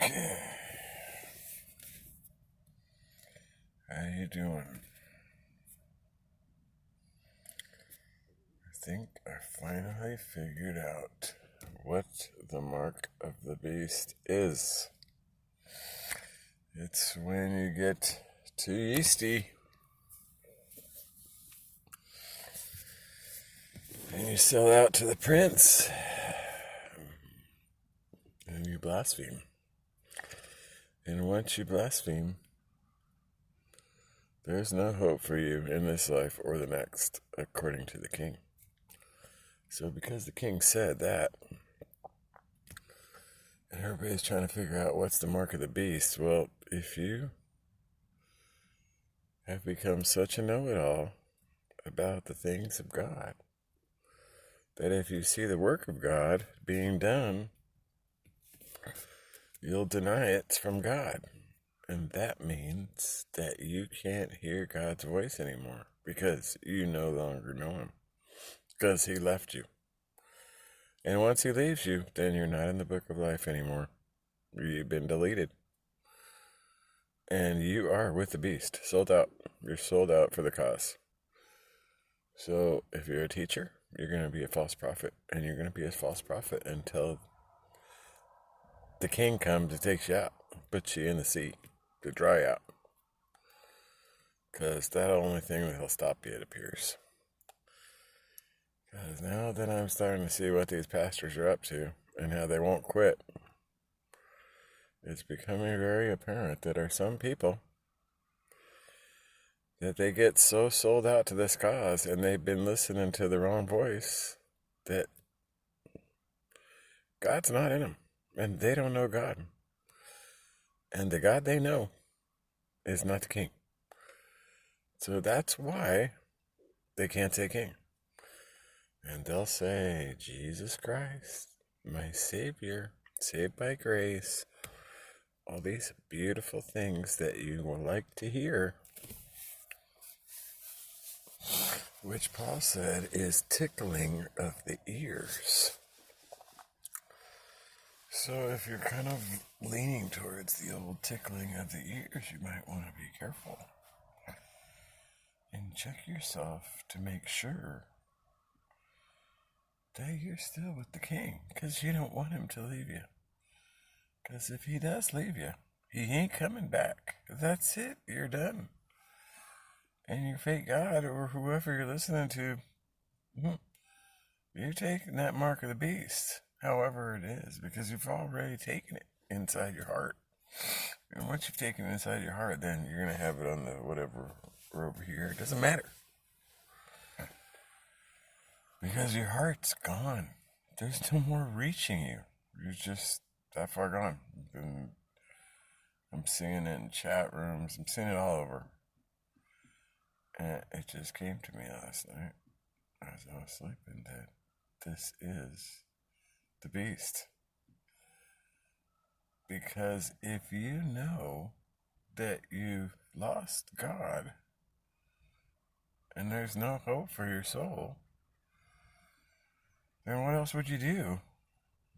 Okay. How you doing? I think I finally figured out what the mark of the beast is. It's when you get too yeasty and you sell out to the prince and you blaspheme. And once you blaspheme, there's no hope for you in this life or the next, according to the king. So because the king said that, and everybody's trying to figure out what's the mark of the beast, well, if you have become such a know-it-all about the things of God, that if you see the work of God being done, you'll deny it's from God. And that means that you can't hear God's voice anymore because you no longer know him, because he left you. And once he leaves you, then you're not in the book of life anymore. You've been deleted. And you are with the beast, sold out. You're sold out for the cause. So if you're a teacher, you're going to be a false prophet. And you're going to be a false prophet until the king comes and takes you out, puts you in the sea to dry out. Because that's the only thing that'll stop you, it appears. Because now that I'm starting to see what these pastors are up to and how they won't quit, it's becoming very apparent that there are some people that they get so sold out to this cause and they've been listening to the wrong voice that God's not in them and they don't know God. And the God they know is not the king. So that's why they can't say king. And they'll say, Jesus Christ, my Savior, saved by grace, all these beautiful things that you will like to hear, which Paul said is tickling of the ears. So if you're kind of leaning towards the old tickling of the ears, you might want to be careful and check yourself to make sure that you're still with the king, because you don't want him to leave you. Because if he does leave you, he ain't coming back. That's it. You're done. And your fake God or whoever you're listening to, you're taking that mark of the beast, however it is, because you've already taken it inside your heart. And once you've taken it inside your heart, then you're going to have it on the whatever over here. It doesn't matter. Because your heart's gone. There's no more reaching you. You're just that far gone. And I'm seeing it in chat rooms. I'm seeing it all over. And it just came to me last night as I was sleeping that this is the beast. Because if you know that you've lost God and there's no hope for your soul, then what else would you do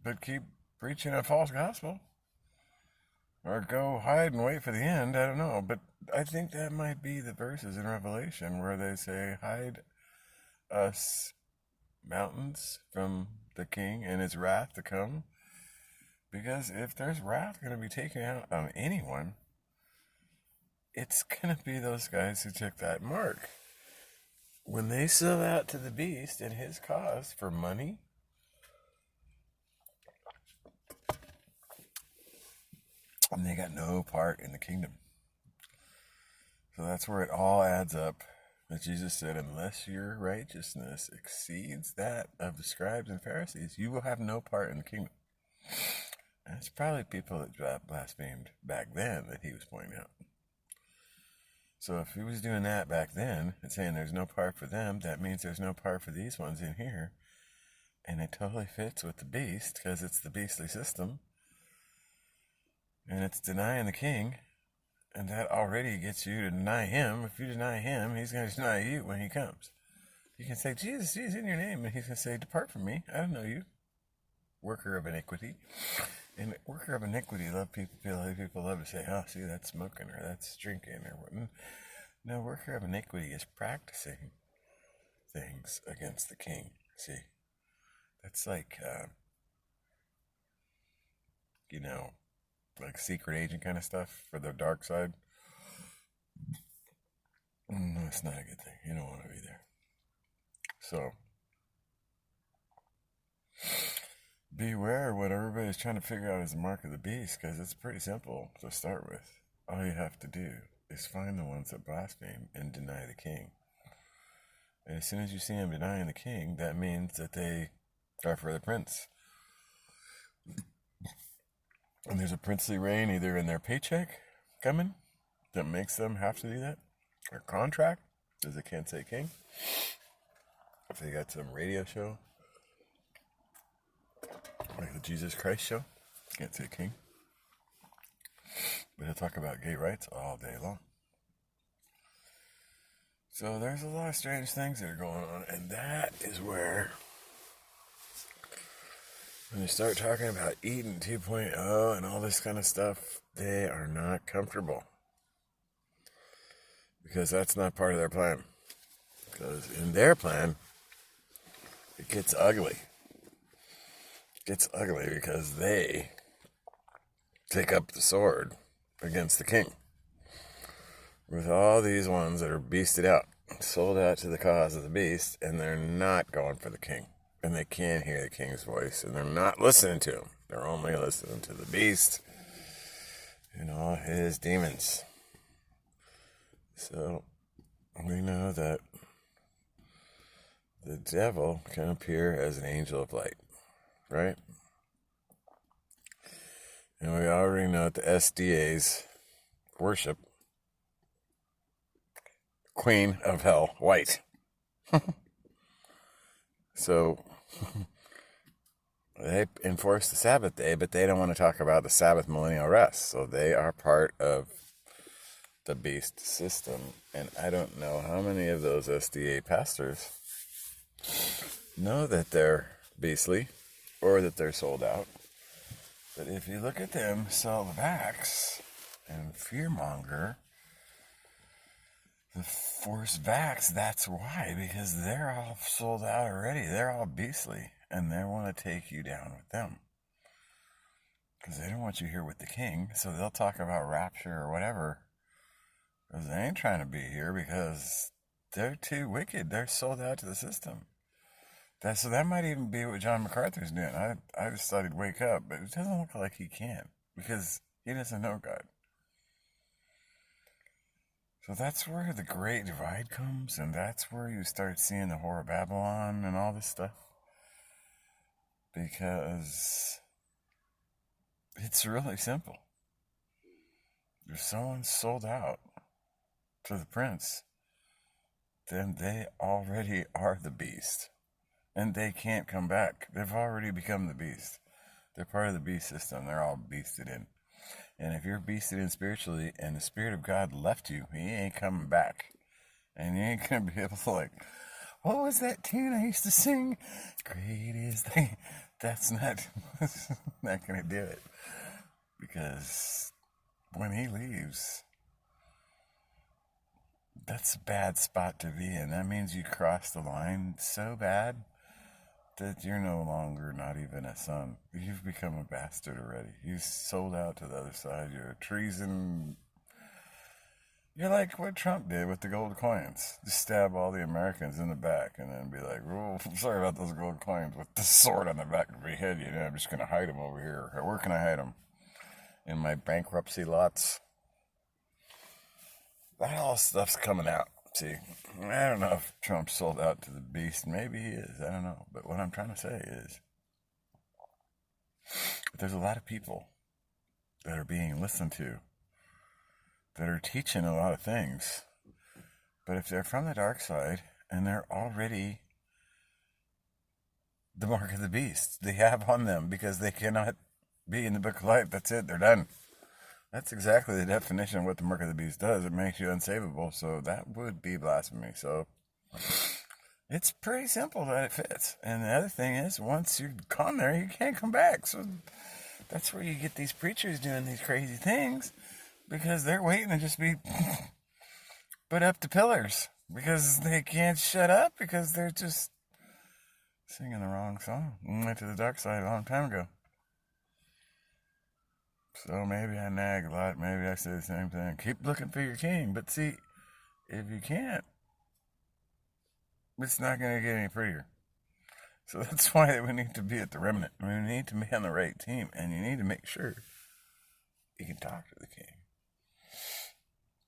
but keep preaching a false gospel? Or go hide and wait for the end? I don't know. But I think that might be the verses in Revelation where they say, hide us mountains from the king and his wrath to come. Because if there's wrath going to be taken out on anyone, it's going to be those guys who took that mark. When they sell out to the beast and his cause for money, and they got no part in the kingdom. So that's where it all adds up. That Jesus said, unless your righteousness exceeds that of the scribes and Pharisees, you will have no part in the kingdom. And it's probably people that blasphemed back then that he was pointing out. So if he was doing that back then and saying there's no part for them, that means there's no part for these ones in here. And it totally fits with the beast because it's the beastly system. And it's denying the king. And that already gets you to deny him. If you deny him, he's going to deny you when he comes. You can say, Jesus in your name. And he's going to say, depart from me. I don't know you, worker of iniquity. And worker of iniquity, people love to say, oh, see, that's smoking or that's drinking or what. No, worker of iniquity is practicing things against the king. See, that's like, like secret agent kind of stuff for the dark side. No, it's not a good thing. You don't want to be there. So, beware what everybody's trying to figure out is the mark of the beast, because it's pretty simple to start with. All you have to do is find the ones that blaspheme and deny the king. And as soon as you see them denying the king, that means that they are for the prince. And there's a princely reign either in their paycheck coming that makes them have to do that, or contract, because they can't say king. If they got some radio show, like the Jesus Christ show, can't say king. But he'll talk about gay rights all day long. So there's a lot of strange things that are going on, and that is where, when you start talking about Eden 2.0 and all this kind of stuff, they are not comfortable. Because that's not part of their plan. Because in their plan, it gets ugly. It gets ugly because they take up the sword against the king. With all these ones that are beasted out, sold out to the cause of the beast, and they're not going for the king. And they can't hear the king's voice, and they're not listening to him. They're only listening to the beast and all his demons. So, we know that the devil can appear as an angel of light, right? And we already know that the SDAs worship Queen of Hell, White. So, they enforce the Sabbath day, but they don't want to talk about the Sabbath millennial rest. So they are part of the beast system. And I don't know how many of those SDA pastors know that they're beastly or that they're sold out. But if you look at them sell the vax and fearmonger, the forced vax, that's why, because they're all sold out already. They're all beastly, and they want to take you down with them. Because they don't want you here with the king, so they'll talk about rapture or whatever. Because they ain't trying to be here because they're too wicked. They're sold out to the system. So that might even be what John MacArthur's doing. I just thought he'd wake up, but it doesn't look like he can, because he doesn't know God. So that's where the great divide comes, and that's where you start seeing the Whore of Babylon and all this stuff. Because it's really simple. If someone's sold out to the prince, then they already are the beast. And they can't come back. They've already become the beast. They're part of the beast system. They're all beasted in. And if you're beasted in spiritually and the Spirit of God left you, he ain't coming back. And you ain't going to be able to what was that tune I used to sing? Great is thy... That's not going to do it. Because when he leaves, that's a bad spot to be in. That means you cross the line so bad that you're no longer not even a son. You've become a bastard already. You sold out to the other side. You're a treason. You're like what Trump did with the gold coins. Just stab all the Americans in the back and then be like, oh, sorry about those gold coins, with the sword on the back of my head. I'm just going to hide them over here. Where can I hide them? In my bankruptcy lots. That all stuff's coming out. See, I don't know if Trump sold out to the beast. Maybe he is. I don't know. But what I'm trying to say is there's a lot of people that are being listened to that are teaching a lot of things. But if they're from the dark side and they're already the mark of the beast, they have on them because they cannot be in the book of life. That's it. They're done. That's exactly the definition of what the mark of the beast does. It makes you unsavable, so that would be blasphemy. So it's pretty simple that it fits. And the other thing is, once you've gone there, you can't come back. So That's where you get these preachers doing these crazy things, because they're waiting to just be put up to pillars because they can't shut up because they're just singing the wrong song. I went to the dark side a long time ago. So maybe I nag a lot. Maybe I say the same thing. Keep looking for your king. But see, if you can't, it's not going to get any prettier. So that's why we need to be at the remnant. We need to be on the right team. And you need to make sure you can talk to the king.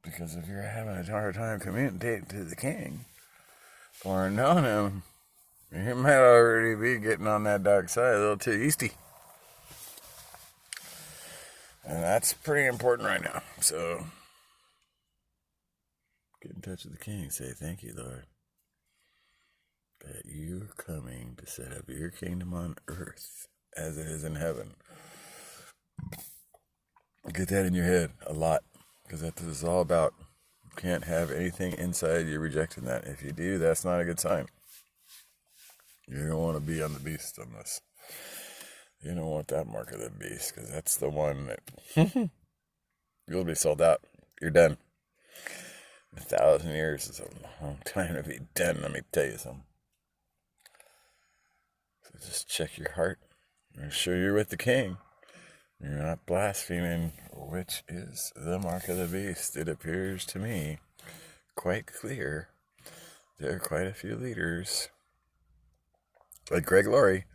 Because if you're having a hard time communicating to the king or knowing him, you might already be getting on that dark side a little too yeasty. And that's pretty important right now. So get in touch with the king. Say, thank you, Lord, that you're coming to set up your kingdom on earth as it is in heaven. Get that in your head a lot, because that's what it's all about. You can't have anything inside you rejecting that. If you do, that's not a good sign. You don't want to be on the beast on this. You don't want that mark of the beast, because that's the one that you'll be sold out. You're done. 1,000 years is a long time to be done, let me tell you something. So just check your heart. Make sure you're with the king. You're not blaspheming, which is the mark of the beast. It appears to me quite clear. There are quite a few leaders, like Greg Laurie,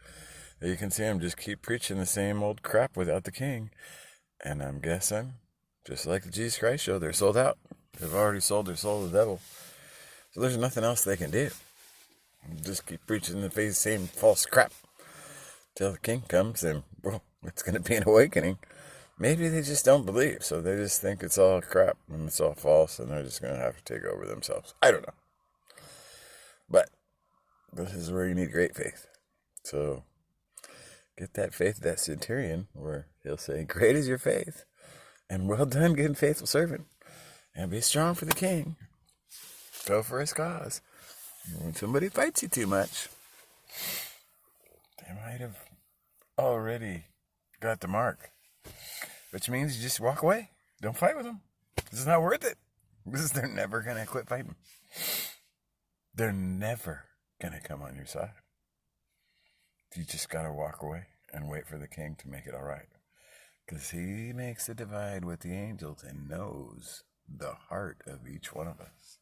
that you can see him just keep preaching the same old crap without the king. And I'm guessing, just like the Jesus Christ show, they're sold out. They've already sold their soul to the devil. So there's nothing else they can do. Just keep preaching the same false crap till the king comes, and it's going to be an awakening. Maybe they just don't believe, so they just think it's all crap and it's all false, and they're just going to have to take over themselves. I don't know. But this is where you need great faith. So get that faith, that centurion, where he'll say, great is your faith, and well done, good and faithful servant. And be strong for the king. Go for his cause. When somebody fights you too much, they might have already got the mark. Which means you just walk away. Don't fight with them. This is not worth it. Because they're never going to quit fighting. They're never going to come on your side. You just got to walk away and wait for the king to make it all right. Because he makes the divide with the angels and knows the heart of each one of us.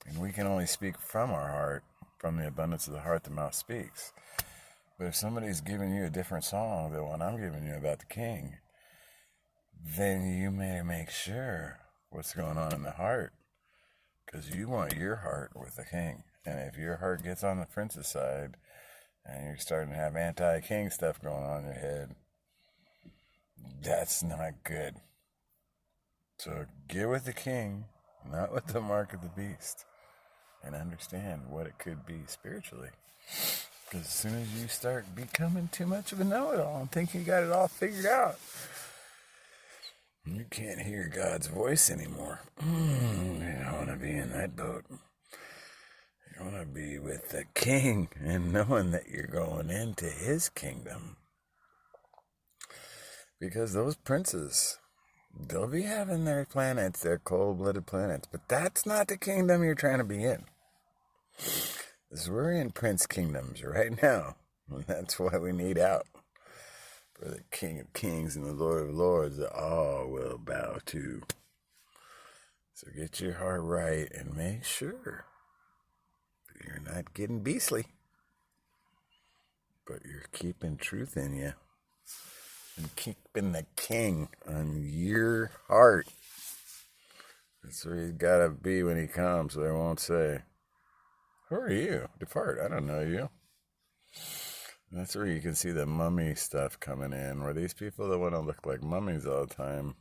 And we can only speak from our heart. From the abundance of the heart, the mouth speaks. But if somebody's giving you a different song than what I'm giving you about the king, then you may make sure what's going on in the heart, because you want your heart with the king. And if your heart gets on the prince's side and you're starting to have anti-king stuff going on in your head, that's not good. So get with the king, not with the mark of the beast, and understand what it could be spiritually. Because as soon as you start becoming too much of a know-it-all and think you got it all figured out, you can't hear God's voice anymore. You don't want to be in that boat. You want to be with the king and knowing that you're going into his kingdom. Because those princes, they'll be having their planets, their cold-blooded planets, but that's not the kingdom you're trying to be in. Because we're in prince kingdoms right now, and that's why we need out. For the King of Kings and the Lord of Lords, that all will bow to. So get your heart right and make sure that you're not getting beastly, but you're keeping truth in you. And keeping the king on your heart. That's where he's got to be when he comes, so they won't say, who are you? Depart, I don't know you. And that's where you can see the mummy stuff coming in, where these people that want to look like mummies all the time,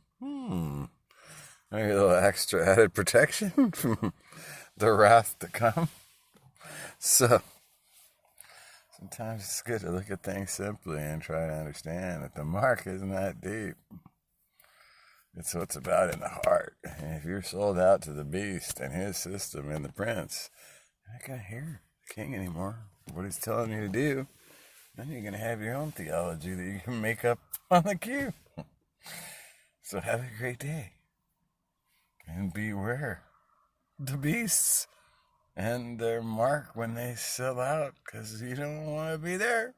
maybe a little extra added protection from the wrath to come. So sometimes it's good to look at things simply and try to understand that the mark isn't that deep. It's what's about in the heart. And if you're sold out to the beast and his system and the prince, you're not going to hear the king anymore. What he's telling you to do, then you're going to have your own theology that you can make up on the cue. So have a great day. And beware the beasts and their mark when they sell out, because you don't want to be there.